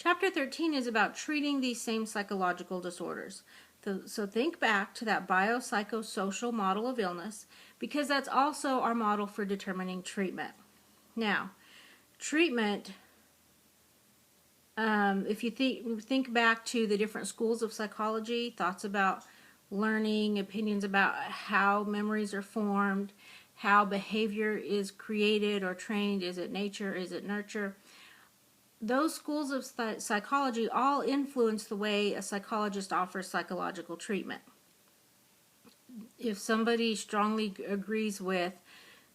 Chapter 13 is about treating these same psychological disorders. So think back to that biopsychosocial model of illness, because that's also our model for determining treatment. Now, treatment, if you think back to the different schools of psychology, thoughts about learning, opinions about how memories are formed, how behavior is created or trained, is it nature, is it nurture? Those schools of psychology all influence the way a psychologist offers psychological treatment. If somebody strongly agrees with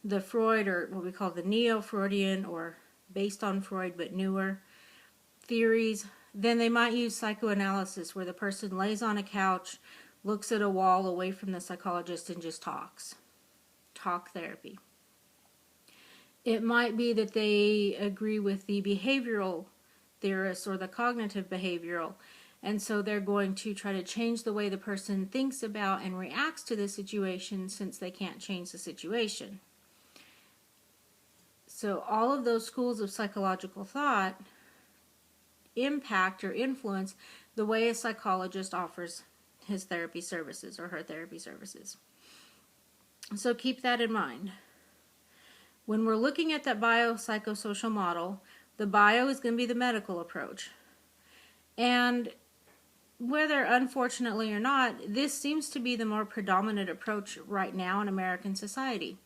the Freud, or what we call the neo-Freudian, or based on Freud but newer theories, then they might use psychoanalysis, where the person lays on a couch, looks at a wall away from the psychologist, and just talks. Talk therapy. It might be that they agree with the behavioral theorists or the cognitive behavioral, and so they're going to try to change the way the person thinks about and reacts to the situation, since they can't change the situation. So all of those schools of psychological thought impact or influence the way a psychologist offers his therapy services or her therapy services. So keep that in mind. When we're looking at that biopsychosocial model, the bio is going to be the medical approach. And whether unfortunately or not, this seems to be the more predominant approach right now in American society.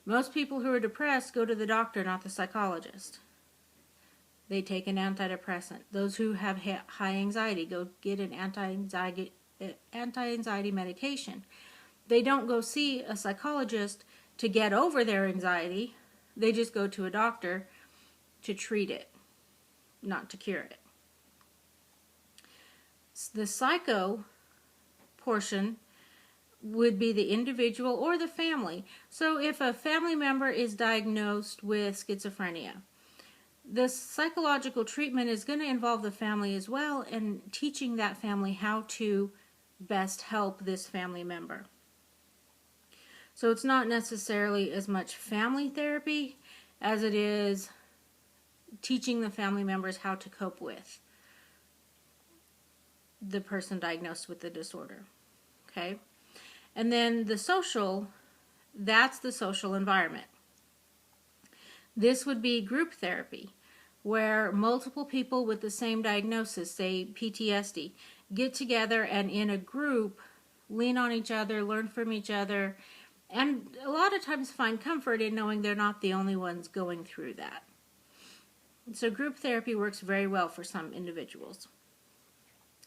Most people who are depressed go to the doctor, not the psychologist. They take an antidepressant. Those who have high anxiety go get an anti-anxiety medication. They don't go see a psychologist to get over their anxiety. They just go to a doctor to treat it, not to cure it. The psycho portion would be the individual or the family. So if a family member is diagnosed with schizophrenia, the psychological treatment is going to involve the family as well, and teaching that family how to best help this family member. So it's not necessarily as much family therapy as it is teaching the family members how to cope with the person diagnosed with the disorder. Okay? And then the social, that's the social environment. This would be group therapy, where multiple people with the same diagnosis, say PTSD, get together and in a group lean on each other, learn from each other, and a lot of times find comfort in knowing they're not the only ones going through that. So group therapy works very well for some individuals.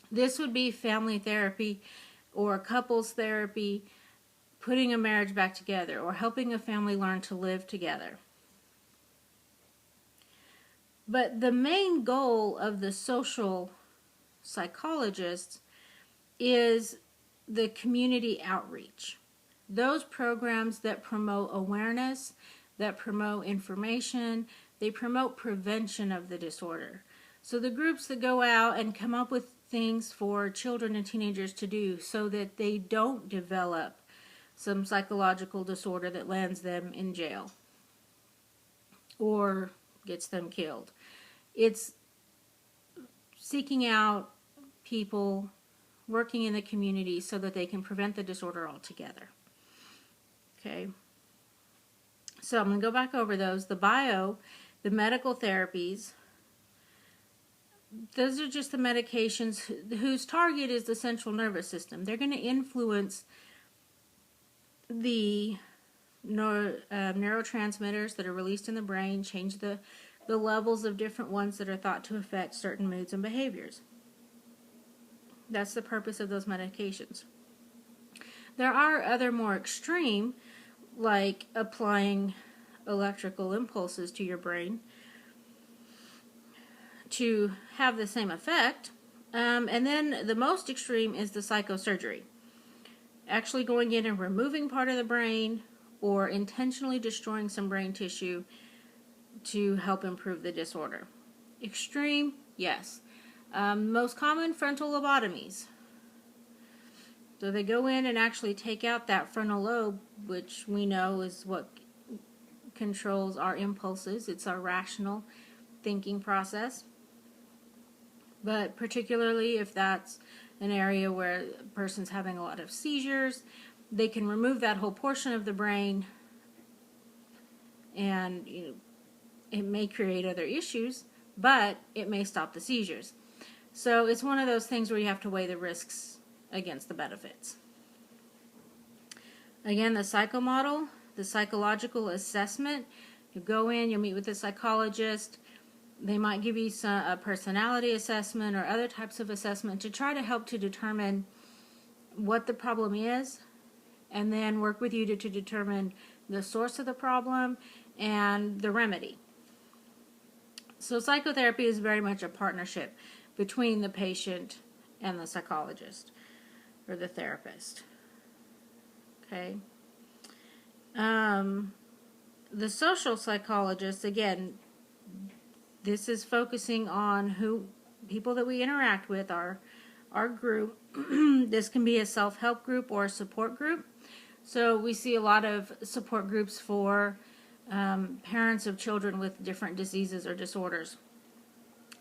This would be family therapy or couples therapy, putting a marriage back together, or helping a family learn to live together. But the main goal of the social psychologists is the community outreach. Those programs that promote awareness, that promote information, they promote prevention of the disorder. So the groups that go out and come up with things for children and teenagers to do so that they don't develop some psychological disorder that lands them in jail or gets them killed. It's seeking out people working in the community so that they can prevent the disorder altogether. Okay, so I'm going to go back over those. The medical therapies, those are just the medications whose target is the central nervous system. They're going to influence the neurotransmitters that are released in the brain, change the levels of different ones that are thought to affect certain moods and behaviors. That's the purpose of those medications. There are other more extreme, like applying electrical impulses to your brain to have the same effect. And then the most extreme is the psychosurgery. Actually going in and removing part of the brain or intentionally destroying some brain tissue to help improve the disorder. Extreme, yes. Most common, frontal lobotomies. So they go in and actually take out that frontal lobe, which we know is what controls our impulses. It's our rational thinking process. But particularly if that's an area where a person's having a lot of seizures, they can remove that whole portion of the brain, and it may create other issues, but it may stop the seizures. So it's one of those things where you have to weigh the risks against the benefits. Again, the psychomodel, the psychological assessment. You go in, you'll meet with a psychologist. They might give you a personality assessment or other types of assessment to try to help to determine what the problem is, and then work with you to determine the source of the problem and the remedy. So psychotherapy is very much a partnership between the patient and the psychologist or the therapist. Okay. The social psychologist, again, this is focusing on people that we interact with, our group. This can be a self-help group or a support group. So we see a lot of support groups for parents of children with different diseases or disorders,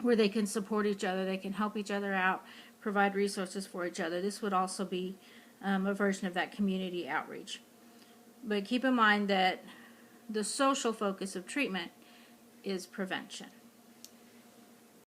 where they can support each other, they can help each other out, provide resources for each other. This would also be a version of that community outreach. But keep in mind that the social focus of treatment is prevention.